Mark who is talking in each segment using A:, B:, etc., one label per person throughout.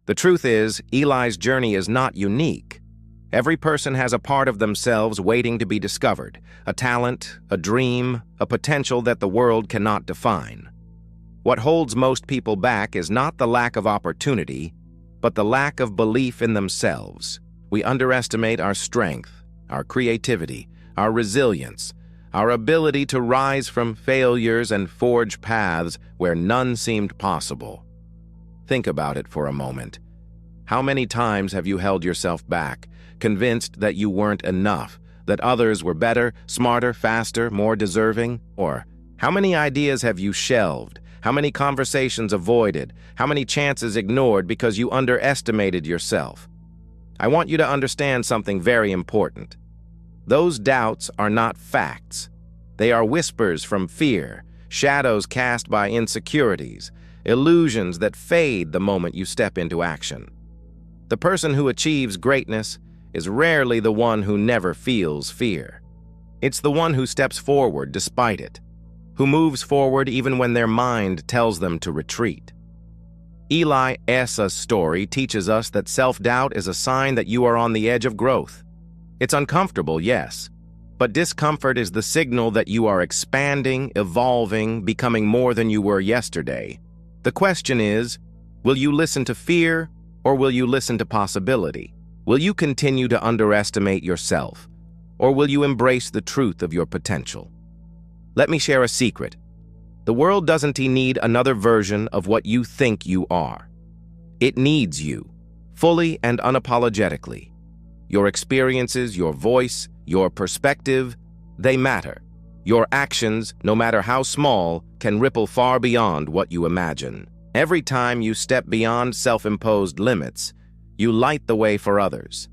A: The truth is, Eli's journey is not unique. Every person has a part of themselves waiting to be discovered, a talent, a dream, a potential that the world cannot define. What holds most people back is not the lack of opportunity, but the lack of belief in themselves. We underestimate our strength, our creativity, our resilience, our ability to rise from failures and forge paths where none seemed possible. Think about it for a moment. How many times have you held yourself back, convinced that you weren't enough, that others were better, smarter, faster, more deserving? Or how many ideas have you shelved? How many conversations avoided? How many chances ignored because you underestimated yourself? I want you to understand something very important. Those doubts are not facts. They are whispers from fear, shadows cast by insecurities, illusions that fade the moment you step into action. The person who achieves greatness is rarely the one who never feels fear. It's the one who steps forward despite it, who moves forward even when their mind tells them to retreat. Eli's story teaches us that self-doubt is a sign that you are on the edge of growth. It's uncomfortable, yes, but discomfort is the signal that you are expanding, evolving, becoming more than you were yesterday. The question is, will you listen to fear or will you listen to possibility? Will you continue to underestimate yourself or will you embrace the truth of your potential? Let me share a secret. The world doesn't need another version of what you think you are. It needs you, fully and unapologetically. Your experiences, your voice, your perspective, they matter. Your actions, no matter how small, can ripple far beyond what you imagine. Every time you step beyond self-imposed limits, you light the way for others.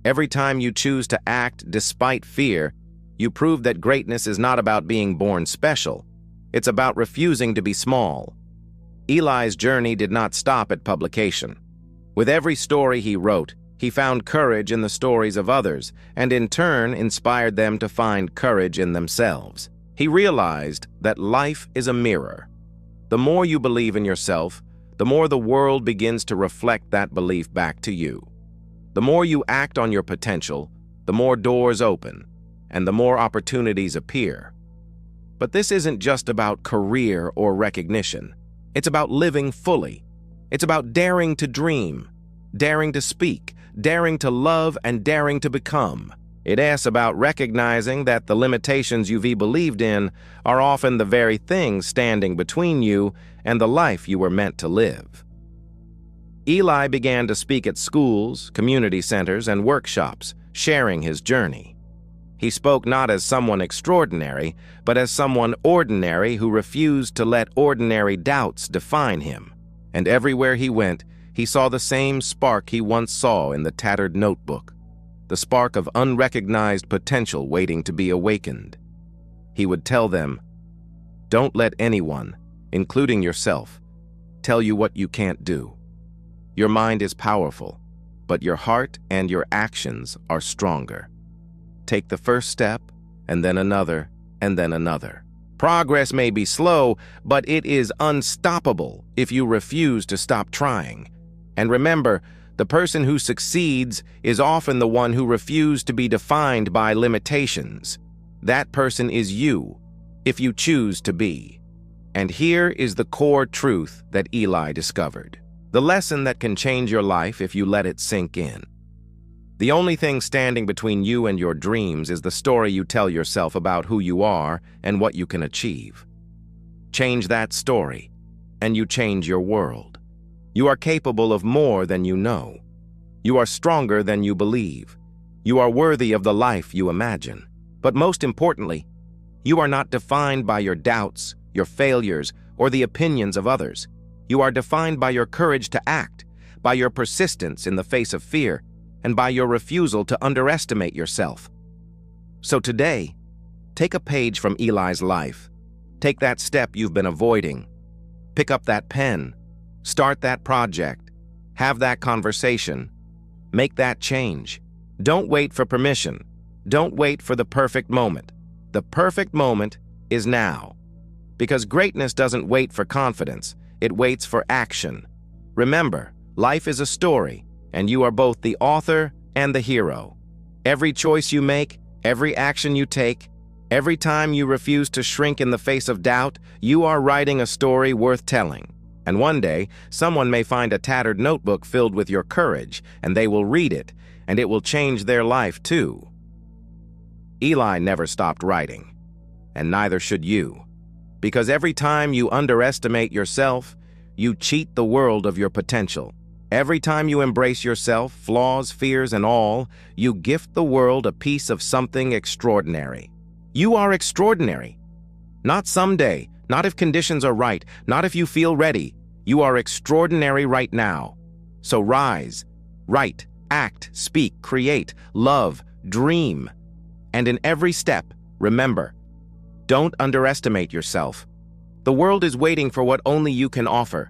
A: Every time you choose to act despite fear, you prove that greatness is not about being born special. It's about refusing to be small. Eli's journey did not stop at publication. With every story he wrote, he found courage in the stories of others, and in turn inspired them to find courage in themselves. He realized that life is a mirror. The more you believe in yourself, the more the world begins to reflect that belief back to you. The more you act on your potential, the more doors open, and the more opportunities appear. But this isn't just about career or recognition. It's about living fully. It's about daring to dream, daring to speak, daring to love, and daring to become. It's about recognizing that the limitations you've believed in are often the very things standing between you and the life you were meant to live. Eli began to speak at schools, community centers, and workshops, sharing his journey. He spoke not as someone extraordinary, but as someone ordinary who refused to let ordinary doubts define him. And everywhere he went, he saw the same spark he once saw in the tattered notebook, the spark of unrecognized potential waiting to be awakened. He would tell them, "Don't let anyone, including yourself, tell you what you can't do. Your mind is powerful, but your heart and your actions are stronger. Take the first step, and then another, and then another. Progress may be slow, but it is unstoppable if you refuse to stop trying. And remember, the person who succeeds is often the one who refused to be defined by limitations. That person is you, if you choose to be." And here is the core truth that Eli discovered. The lesson that can change your life if you let it sink in. The only thing standing between you and your dreams is the story you tell yourself about who you are and what you can achieve. Change that story, and you change your world. You are capable of more than you know. You are stronger than you believe. You are worthy of the life you imagine. But most importantly, you are not defined by your doubts, your failures, or the opinions of others. You are defined by your courage to act, by your persistence in the face of fear, and by your refusal to underestimate yourself. So today, take a page from Eli's life. Take that step you've been avoiding. Pick up that pen. Start that project. Have that conversation. Make that change. Don't wait for permission. Don't wait for the perfect moment. The perfect moment is now. Because greatness doesn't wait for confidence. It waits for action. Remember, Life is a story, and you are both the author and the hero. Every choice you make, every action you take, every time you refuse to shrink in the face of doubt, you are writing a story worth telling. And one day, someone may find a tattered notebook filled with your courage, and they will read it, and it will change their life too. Eli never stopped writing, and neither should you. Because every time you underestimate yourself, you cheat the world of your potential. Every time you embrace yourself, flaws, fears, and all, you gift the world a piece of something extraordinary. You are extraordinary. Not someday, not if conditions are right, not if you feel ready. You are extraordinary right now. So rise, write, act, speak, create, love, dream. And in every step, remember, don't underestimate yourself. The world is waiting for what only you can offer.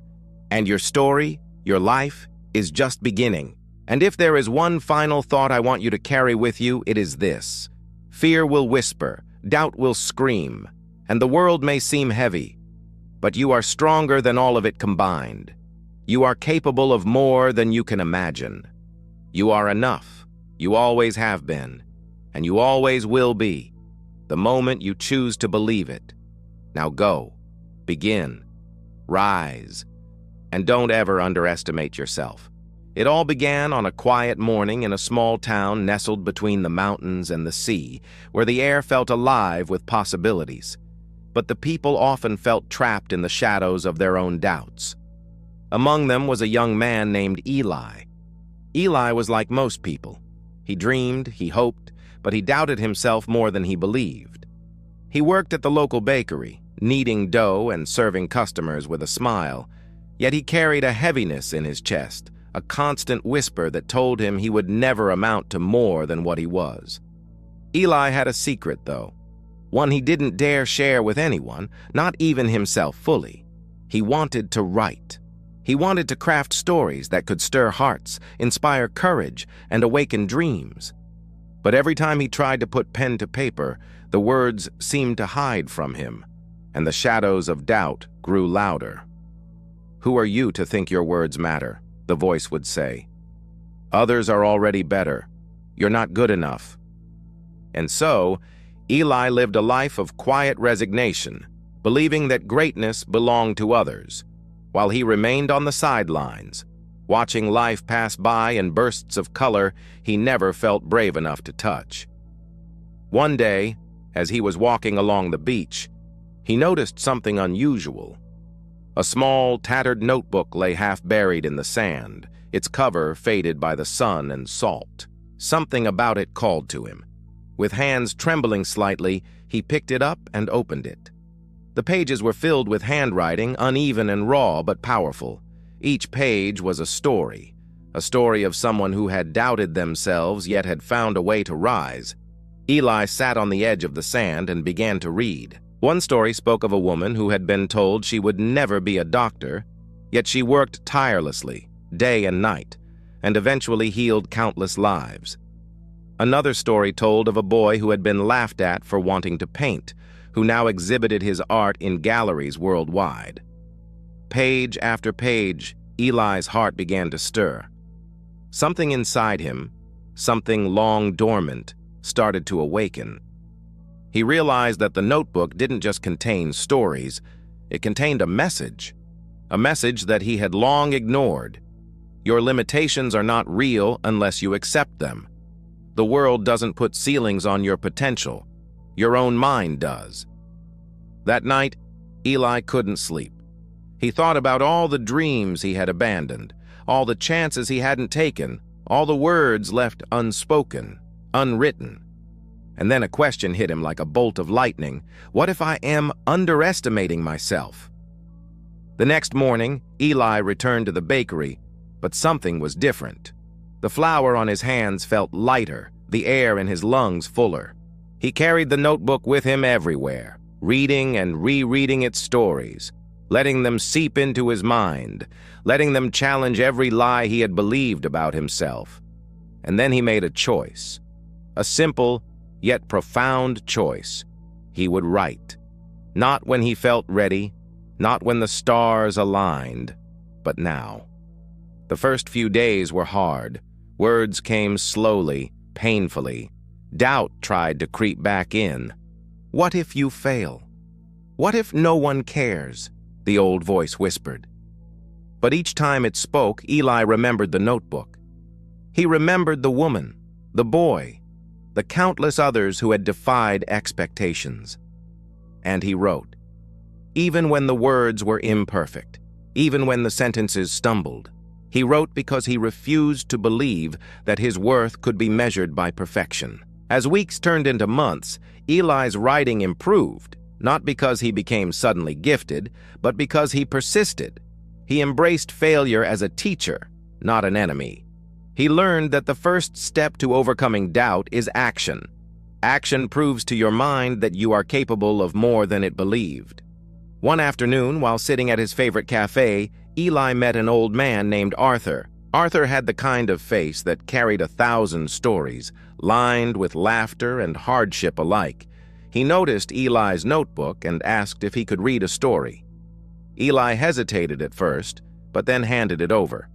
A: And your story, your life, is just beginning. And if there is one final thought I want you to carry with you, it is this. Fear will whisper, doubt will scream, and the world may seem heavy. But you are stronger than all of it combined. You are capable of more than you can imagine. You are enough. You always have been. And you always will be, the moment you choose to believe it. Now go, begin, rise, and don't ever underestimate yourself. It all began on a quiet morning in a small town nestled between the mountains and the sea, where the air felt alive with possibilities. But the people often felt trapped in the shadows of their own doubts. Among them was a young man named Eli. Eli was like most people. He dreamed, he hoped, but he doubted himself more than he believed. He worked at the local bakery, kneading dough and serving customers with a smile, yet he carried a heaviness in his chest, a constant whisper that told him he would never amount to more than what he was. Eli had a secret, though, one he didn't dare share with anyone, not even himself fully. He wanted to write. He wanted to craft stories that could stir hearts, inspire courage, and awaken dreams. But every time he tried to put pen to paper, the words seemed to hide from him, and the shadows of doubt grew louder. "Who are you to think your words matter?" the voice would say. "Others are already better. You're not good enough." And so, Eli lived a life of quiet resignation, believing that greatness belonged to others, while he remained on the sidelines, watching life pass by in bursts of color he never felt brave enough to touch. One day, as he was walking along the beach, he noticed something unusual. A small, tattered notebook lay half buried in the sand, its cover faded by the sun and salt. Something about it called to him. With hands trembling slightly, he picked it up and opened it. The pages were filled with handwriting, uneven and raw but powerful. Each page was a story of someone who had doubted themselves yet had found a way to rise. Eli sat on the edge of the sand and began to read. One story spoke of a woman who had been told she would never be a doctor, yet she worked tirelessly, day and night, and eventually healed countless lives. Another story told of a boy who had been laughed at for wanting to paint, who now exhibited his art in galleries worldwide. Page after page, Eli's heart began to stir. Something inside him, something long dormant, started to awaken. He realized that the notebook didn't just contain stories, it contained a message that he had long ignored. Your limitations are not real unless you accept them. The world doesn't put ceilings on your potential. Your own mind does. That night, Eli couldn't sleep. He thought about all the dreams he had abandoned, all the chances he hadn't taken, all the words left unspoken, unwritten. And then a question hit him like a bolt of lightning. What if I am underestimating myself? The next morning, Eli returned to the bakery, but something was different. The flour on his hands felt lighter, the air in his lungs fuller. He carried the notebook with him everywhere, reading and rereading its stories, letting them seep into his mind, letting them challenge every lie he had believed about himself. And then he made a choice, a simple yet profound choice. He would write, not when he felt ready, not when the stars aligned, but now. The first few days were hard. Words came slowly, painfully. Doubt tried to creep back in. What if you fail? What if no one cares? The old voice whispered. But each time it spoke, Eli remembered the notebook. He remembered the woman, the boy, the countless others who had defied expectations. And he wrote. Even when the words were imperfect, even when the sentences stumbled, he wrote because he refused to believe that his worth could be measured by perfection. As weeks turned into months, Eli's writing improved, not because he became suddenly gifted, but because he persisted. He embraced failure as a teacher, not an enemy. He learned that the first step to overcoming doubt is action. Action proves to your mind that you are capable of more than it believed. One afternoon, while sitting at his favorite cafe, Eli met an old man named Arthur. Arthur had the kind of face that carried 1,000 stories, lined with laughter and hardship alike. He noticed Eli's notebook and asked if he could read a story. Eli hesitated at first, but then handed it over.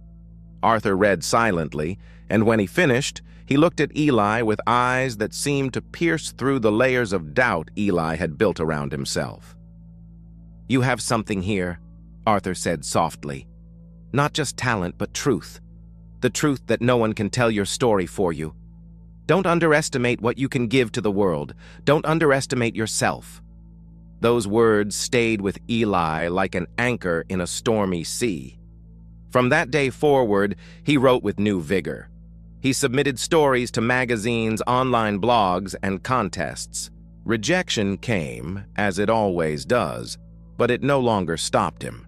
A: Arthur read silently, and when he finished, he looked at Eli with eyes that seemed to pierce through the layers of doubt Eli had built around himself. "You have something here," Arthur said softly. "Not just talent, but truth. The truth that no one can tell your story for you. Don't underestimate what you can give to the world. Don't underestimate yourself." Those words stayed with Eli like an anchor in a stormy sea. From that day forward, he wrote with new vigor. He submitted stories to magazines, online blogs, and contests. Rejection came, as it always does, but it no longer stopped him.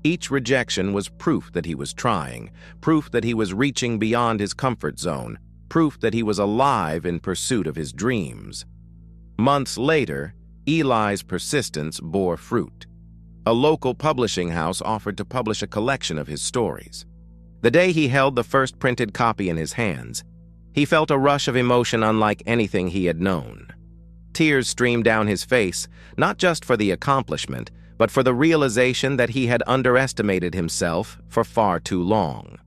A: Each rejection was proof that he was trying, proof that he was reaching beyond his comfort zone, proof that he was alive in pursuit of his dreams. Months later, Eli's persistence bore fruit. A local publishing house offered to publish a collection of his stories. The day he held the first printed copy in his hands, he felt a rush of emotion unlike anything he had known. Tears streamed down his face, not just for the accomplishment, but for the realization that he had underestimated himself for far too long.